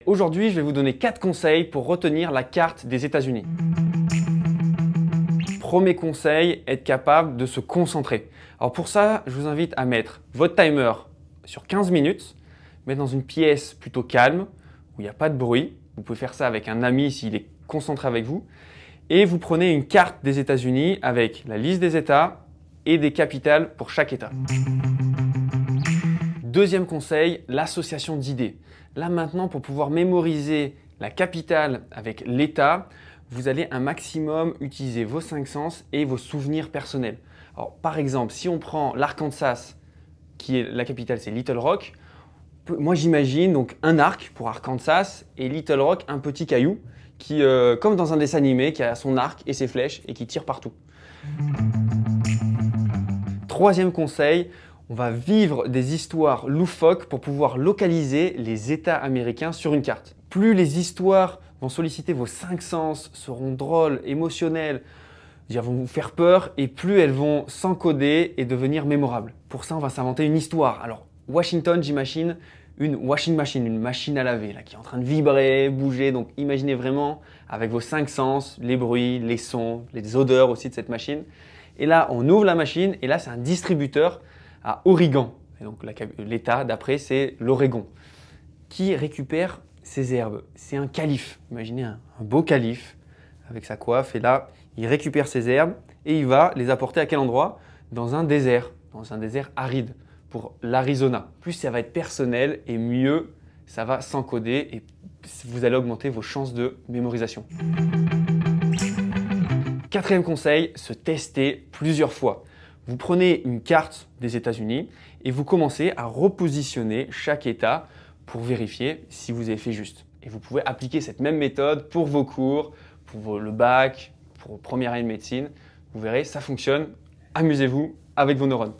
Aujourd'hui, je vais vous donner 4 conseils pour retenir la carte des États-Unis. Premier conseil, être capable de se concentrer. Alors pour ça, je vous invite à mettre votre timer sur 15 minutes, mettre dans une pièce plutôt calme, où il n'y a pas de bruit. Vous pouvez faire ça avec un ami s'il est concentré avec vous. Et vous prenez une carte des États-Unis avec la liste des États et des capitales pour chaque État. Deuxième conseil, l'association d'idées. Là maintenant, pour pouvoir mémoriser la capitale avec l'État, vous allez un maximum utiliser vos 5 sens et vos souvenirs personnels. Alors, par exemple, si on prend l'Arkansas, qui est la capitale, c'est Little Rock. Moi, j'imagine donc un arc pour Arkansas et Little Rock, un petit caillou qui, comme dans un dessin animé, qui a son arc et ses flèches et qui tire partout. Troisième conseil, on va vivre des histoires loufoques pour pouvoir localiser les États américains sur une carte. Plus les histoires vont solliciter vos 5 sens, seront drôles, émotionnelles, vont vous faire peur et plus elles vont s'encoder et devenir mémorables. Pour ça, on va s'inventer une histoire. Alors, Washington, j'imagine une washing machine, une machine à laver là, qui est en train de vibrer, bouger. Donc, imaginez vraiment avec vos 5 sens, les bruits, les sons, les odeurs aussi de cette machine. Et là, on ouvre la machine et là, c'est un distributeur à Oregon. Et donc, l'État d'après, c'est l'Oregon, qui récupère ces herbes. C'est un calife. Imaginez un beau calife avec sa coiffe. Et là, il récupère ces herbes et il va les apporter à quel endroit? Dans un désert aride pour l'Arizona. Plus ça va être personnel et mieux ça va s'encoder et vous allez augmenter vos chances de mémorisation. Quatrième conseil, se tester plusieurs fois. Vous prenez une carte des États-Unis et vous commencez à repositionner chaque État pour vérifier si vous avez fait juste. Et vous pouvez appliquer cette même méthode pour vos cours, pour le bac, pour première année de médecine. Vous verrez, ça fonctionne. Amusez-vous avec vos neurones.